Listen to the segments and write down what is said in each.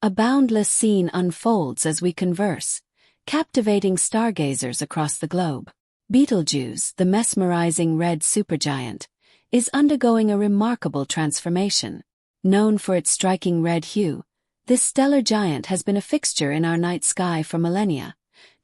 A boundless scene unfolds as we converse, captivating stargazers across the globe. Betelgeuse, the mesmerizing red supergiant, is undergoing a remarkable transformation. Known for its striking red hue, this stellar giant has been a fixture in our night sky for millennia,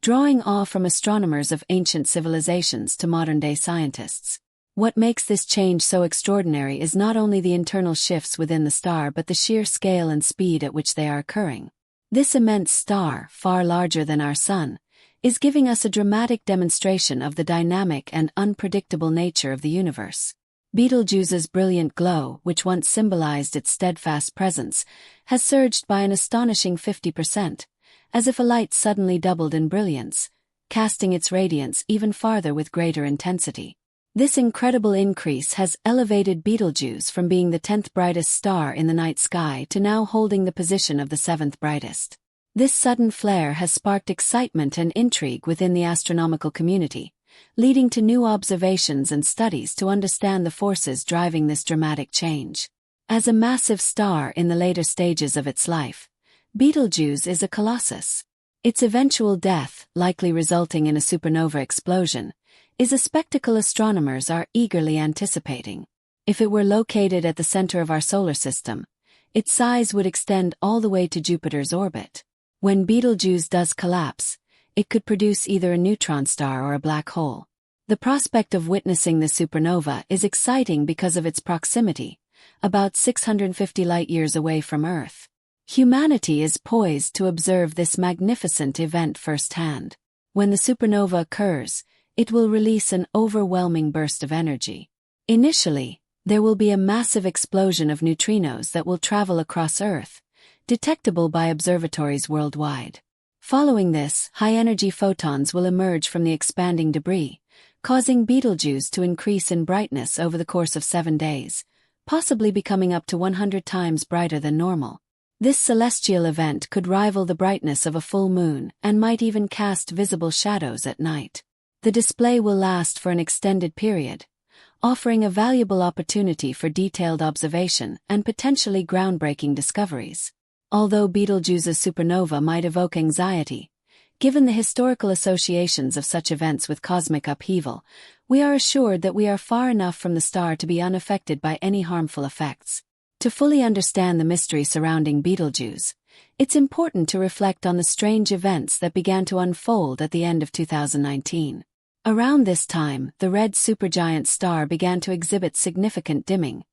drawing awe from astronomers of ancient civilizations to modern-day scientists. What makes this change so extraordinary is not only the internal shifts within the star but the sheer scale and speed at which they are occurring. This immense star, far larger than our Sun, is giving us a dramatic demonstration of the dynamic and unpredictable nature of the universe. Betelgeuse's brilliant glow, which once symbolized its steadfast presence, has surged by an astonishing 50%, as if a light suddenly doubled in brilliance, casting its radiance even farther with greater intensity. This incredible increase has elevated Betelgeuse from being the 10th brightest star in the night sky to now holding the position of the 7th brightest. This sudden flare has sparked excitement and intrigue within the astronomical community, leading to new observations and studies to understand the forces driving this dramatic change. As a massive star in the later stages of its life, Betelgeuse is a colossus. Its eventual death, likely resulting in a supernova explosion, is a spectacle astronomers are eagerly anticipating. If it were located at the center of our solar system, its size would extend all the way to Jupiter's orbit. When Betelgeuse does collapse, it could produce either a neutron star or a black hole. The prospect of witnessing the supernova is exciting because of its proximity, about 650 light-years away from Earth. Humanity is poised to observe this magnificent event firsthand. When the supernova occurs, it will release an overwhelming burst of energy. Initially, there will be a massive explosion of neutrinos that will travel across Earth, detectable by observatories worldwide. Following this, high-energy photons will emerge from the expanding debris, causing Betelgeuse to increase in brightness over the course of 7 days, possibly becoming up to 100 times brighter than normal. This celestial event could rival the brightness of a full moon and might even cast visible shadows at night. The display will last for an extended period, offering a valuable opportunity for detailed observation and potentially groundbreaking discoveries. Although Betelgeuse's supernova might evoke anxiety, given the historical associations of such events with cosmic upheaval, we are assured that we are far enough from the star to be unaffected by any harmful effects. To fully understand the mystery surrounding Betelgeuse, it's important to reflect on the strange events that began to unfold at the end of 2019. Around this time, the red supergiant star began to exhibit significant dimming,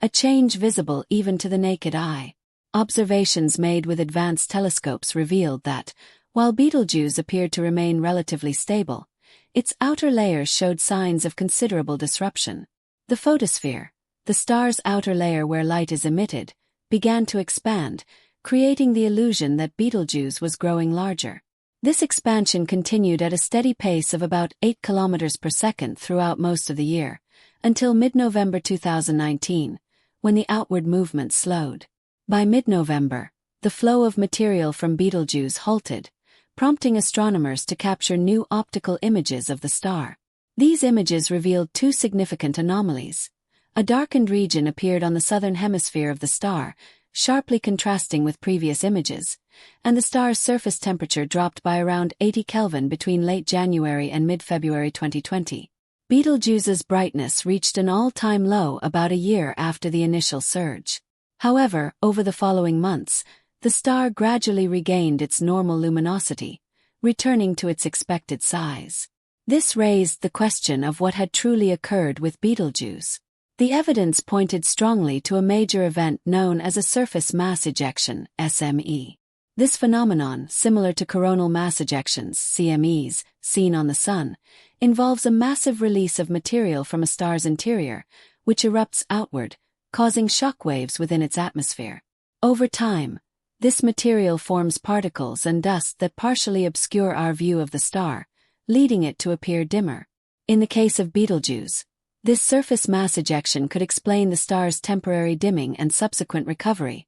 a change visible even to the naked eye. Observations made with advanced telescopes revealed that, while Betelgeuse appeared to remain relatively stable, its outer layers showed signs of considerable disruption. The photosphere, the star's outer layer where light is emitted, began to expand, creating the illusion that Betelgeuse was growing larger. This expansion continued at a steady pace of about 8 kilometers per second throughout most of the year, until mid-November 2019, when the outward movement slowed. By mid-November, the flow of material from Betelgeuse halted, prompting astronomers to capture new optical images of the star. These images revealed two significant anomalies. A darkened region appeared on the southern hemisphere of the star, sharply contrasting with previous images, and the star's surface temperature dropped by around 80 Kelvin between late January and mid-February 2020. Betelgeuse's brightness reached an all-time low about a year after the initial surge. However, over the following months, the star gradually regained its normal luminosity, returning to its expected size. This raised the question of what had truly occurred with Betelgeuse. The evidence pointed strongly to a major event known as a surface mass ejection, SME. This phenomenon, similar to coronal mass ejections, CMEs, seen on the Sun, involves a massive release of material from a star's interior, which erupts outward, causing shock waves within its atmosphere. Over time, this material forms particles and dust that partially obscure our view of the star, leading it to appear dimmer. In the case of Betelgeuse, this surface mass ejection could explain the star's temporary dimming and subsequent recovery,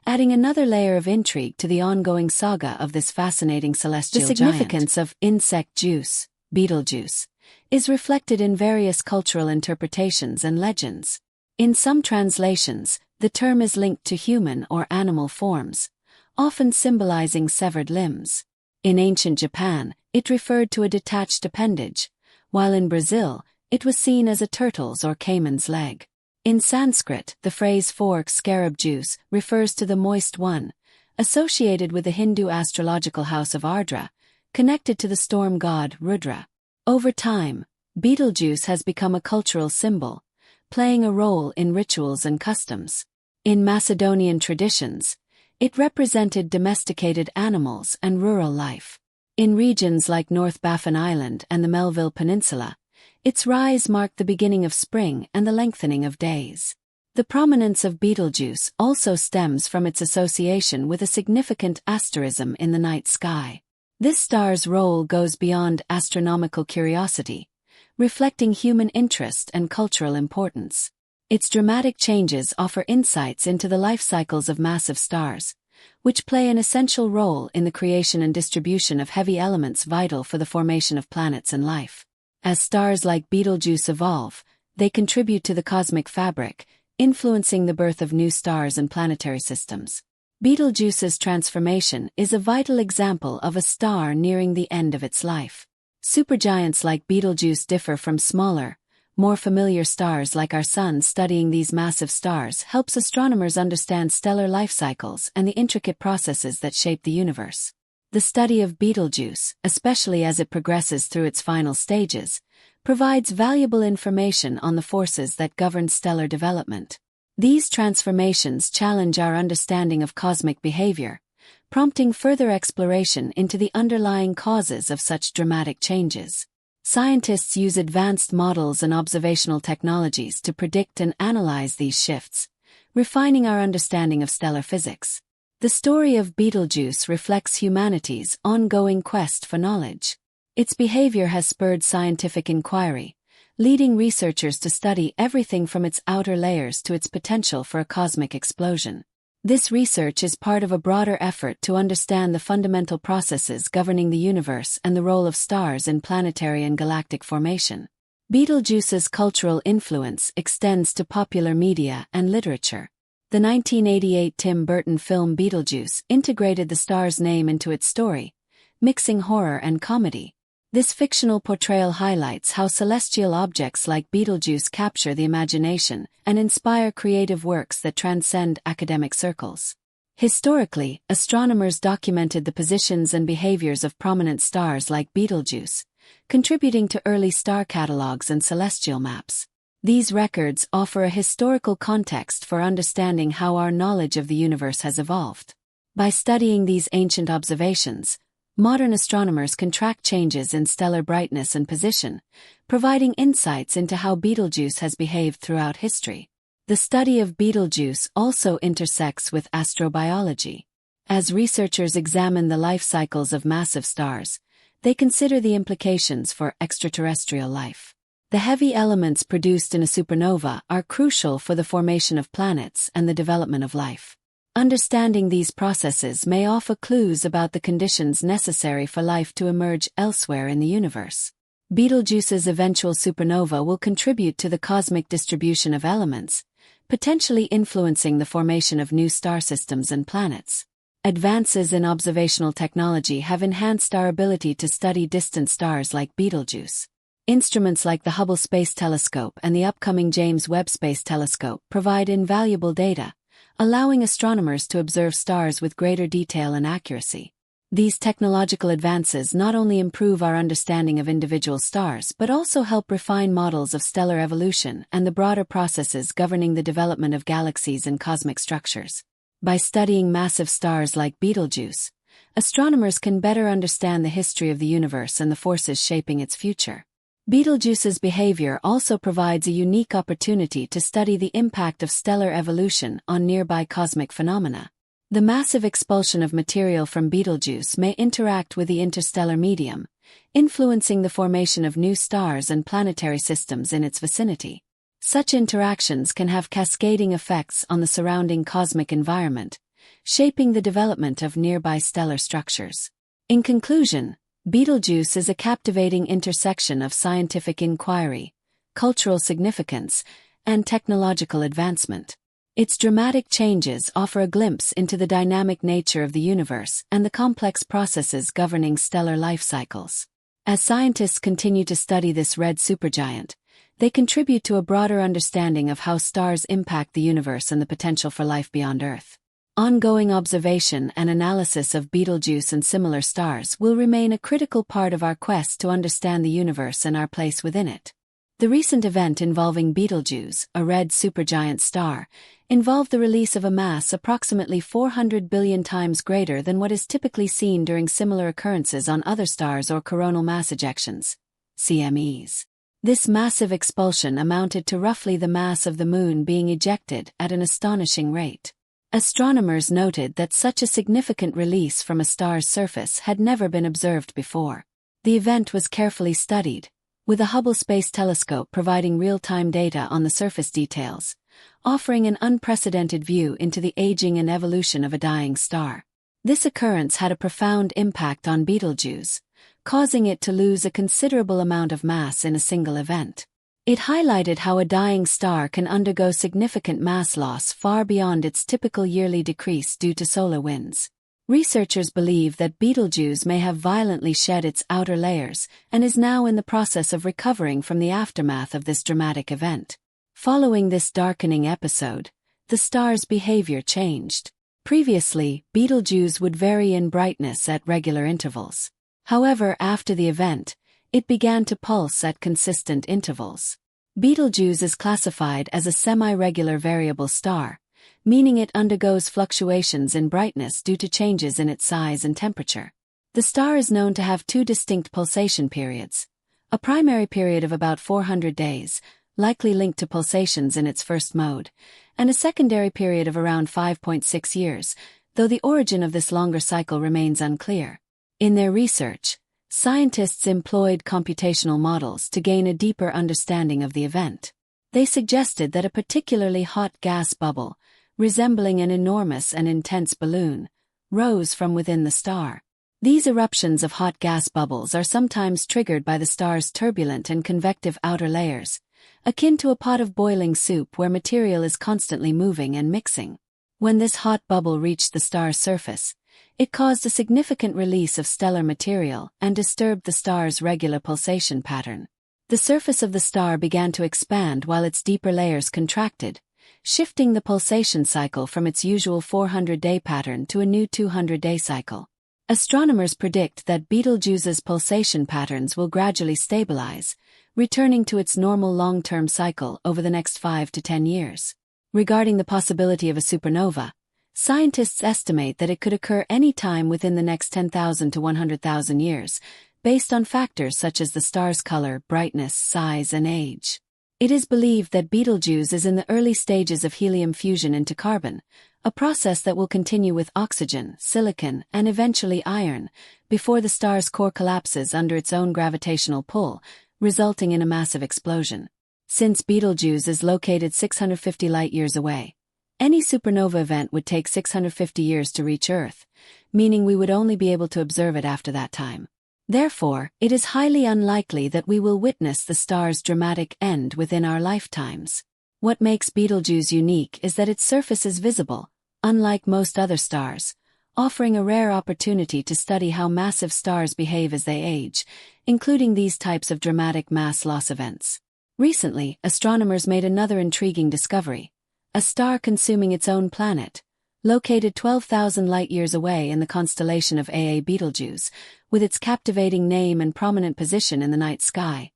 adding another layer of intrigue to the ongoing saga of this fascinating celestial giant. The significance of insect juice, Betelgeuse, is reflected in various cultural interpretations and legends. In some translations, the term is linked to human or animal forms, often symbolizing severed limbs. In ancient Japan, it referred to a detached appendage, while in Brazil, it was seen as a turtle's or caiman's leg. In Sanskrit, the phrase fork scarab juice refers to the moist one, associated with the Hindu astrological house of Ardra, connected to the storm god Rudra. Over time, Betelgeuse has become a cultural symbol, playing a role in rituals and customs. In Macedonian traditions, it represented domesticated animals and rural life. In regions like North Baffin Island and the Melville Peninsula, its rise marked the beginning of spring and the lengthening of days. The prominence of Betelgeuse also stems from its association with a significant asterism in the night sky. This star's role goes beyond astronomical curiosity, reflecting human interest and cultural importance. Its dramatic changes offer insights into the life cycles of massive stars, which play an essential role in the creation and distribution of heavy elements vital for the formation of planets and life. As stars like Betelgeuse evolve, they contribute to the cosmic fabric, influencing the birth of new stars and planetary systems. Betelgeuse's transformation is a vital example of a star nearing the end of its life. Supergiants like Betelgeuse differ from smaller, more familiar stars like our Sun. Studying these massive stars helps astronomers understand stellar life cycles and the intricate processes that shape the universe. The study of Betelgeuse, especially as it progresses through its final stages, provides valuable information on the forces that govern stellar development. These transformations challenge our understanding of cosmic behavior, prompting further exploration into the underlying causes of such dramatic changes. Scientists use advanced models and observational technologies to predict and analyze these shifts, refining our understanding of stellar physics. The story of Betelgeuse reflects humanity's ongoing quest for knowledge. Its behavior has spurred scientific inquiry, leading researchers to study everything from its outer layers to its potential for a cosmic explosion. This research is part of a broader effort to understand the fundamental processes governing the universe and the role of stars in planetary and galactic formation. Betelgeuse's cultural influence extends to popular media and literature. The 1988 Tim Burton film Betelgeuse integrated the star's name into its story, mixing horror and comedy. This fictional portrayal highlights how celestial objects like Betelgeuse capture the imagination and inspire creative works that transcend academic circles. Historically, astronomers documented the positions and behaviors of prominent stars like Betelgeuse, contributing to early star catalogs and celestial maps. These records offer a historical context for understanding how our knowledge of the universe has evolved. By studying these ancient observations, modern astronomers can track changes in stellar brightness and position, providing insights into how Betelgeuse has behaved throughout history. The study of Betelgeuse also intersects with astrobiology. As researchers examine the life cycles of massive stars, they consider the implications for extraterrestrial life. The heavy elements produced in a supernova are crucial for the formation of planets and the development of life. Understanding these processes may offer clues about the conditions necessary for life to emerge elsewhere in the universe. Betelgeuse's eventual supernova will contribute to the cosmic distribution of elements, potentially influencing the formation of new star systems and planets. Advances in observational technology have enhanced our ability to study distant stars like Betelgeuse. Instruments like the Hubble Space Telescope and the upcoming James Webb Space Telescope provide invaluable data, allowing astronomers to observe stars with greater detail and accuracy. These technological advances not only improve our understanding of individual stars but also help refine models of stellar evolution and the broader processes governing the development of galaxies and cosmic structures. By studying massive stars like Betelgeuse, astronomers can better understand the history of the universe and the forces shaping its future. Betelgeuse's behavior also provides a unique opportunity to study the impact of stellar evolution on nearby cosmic phenomena. The massive expulsion of material from Betelgeuse may interact with the interstellar medium, influencing the formation of new stars and planetary systems in its vicinity. Such interactions can have cascading effects on the surrounding cosmic environment, shaping the development of nearby stellar structures. In conclusion, Betelgeuse is a captivating intersection of scientific inquiry, cultural significance, and technological advancement. Its dramatic changes offer a glimpse into the dynamic nature of the universe and the complex processes governing stellar life cycles. As scientists continue to study this red supergiant, they contribute to a broader understanding of how stars impact the universe and the potential for life beyond Earth. Ongoing observation and analysis of Betelgeuse and similar stars will remain a critical part of our quest to understand the universe and our place within it. The recent event involving Betelgeuse, a red supergiant star, involved the release of a mass approximately 400 billion times greater than what is typically seen during similar occurrences on other stars or coronal mass ejections, CMEs. This massive expulsion amounted to roughly the mass of the Moon being ejected at an astonishing rate. Astronomers noted that such a significant release from a star's surface had never been observed before. The event was carefully studied, with the Hubble Space Telescope providing real-time data on the surface details, offering an unprecedented view into the aging and evolution of a dying star. This occurrence had a profound impact on Betelgeuse, causing it to lose a considerable amount of mass in a single event. It highlighted how a dying star can undergo significant mass loss far beyond its typical yearly decrease due to solar winds. Researchers believe that Betelgeuse may have violently shed its outer layers and is now in the process of recovering from the aftermath of this dramatic event. Following this darkening episode, the star's behavior changed. Previously, Betelgeuse would vary in brightness at regular intervals. However, after the event, it began to pulse at consistent intervals. Betelgeuse is classified as a semi-regular variable star, meaning it undergoes fluctuations in brightness due to changes in its size and temperature. The star is known to have two distinct pulsation periods, a primary period of about 400 days, likely linked to pulsations in its first mode, and a secondary period of around 5.6 years, though the origin of this longer cycle remains unclear. In their research, scientists employed computational models to gain a deeper understanding of the event. They suggested that a particularly hot gas bubble, resembling an enormous and intense balloon, rose from within the star. These eruptions of hot gas bubbles are sometimes triggered by the star's turbulent and convective outer layers, akin to a pot of boiling soup where material is constantly moving and mixing. When this hot bubble reached the star's surface, it caused a significant release of stellar material and disturbed the star's regular pulsation pattern. The surface of the star began to expand while its deeper layers contracted, shifting the pulsation cycle from its usual 400-day pattern to a new 200-day cycle. Astronomers predict that Betelgeuse's pulsation patterns will gradually stabilize, returning to its normal long-term cycle over the next 5 to 10 years. Regarding the possibility of a supernova, scientists estimate that it could occur any time within the next 10,000 to 100,000 years, based on factors such as the star's color, brightness, size, and age. It is believed that Betelgeuse is in the early stages of helium fusion into carbon, a process that will continue with oxygen, silicon, and eventually iron, before the star's core collapses under its own gravitational pull, resulting in a massive explosion. Since Betelgeuse is located 650 light-years away, any supernova event would take 650 years to reach Earth, meaning we would only be able to observe it after that time. Therefore, it is highly unlikely that we will witness the star's dramatic end within our lifetimes. What makes Betelgeuse unique is that its surface is visible, unlike most other stars, offering a rare opportunity to study how massive stars behave as they age, including these types of dramatic mass loss events. Recently, astronomers made another intriguing discovery: a star consuming its own planet, located 12,000 light-years away in the constellation of Aa Betelgeuse, with its captivating name and prominent position in the night sky,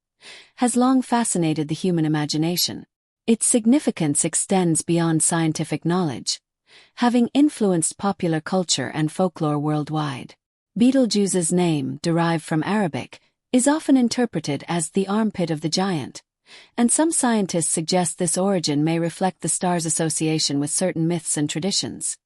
has long fascinated the human imagination. Its significance extends beyond scientific knowledge, having influenced popular culture and folklore worldwide. Betelgeuse's name, derived from Arabic, is often interpreted as the armpit of the giant, and some scientists suggest this origin may reflect the star's association with certain myths and traditions.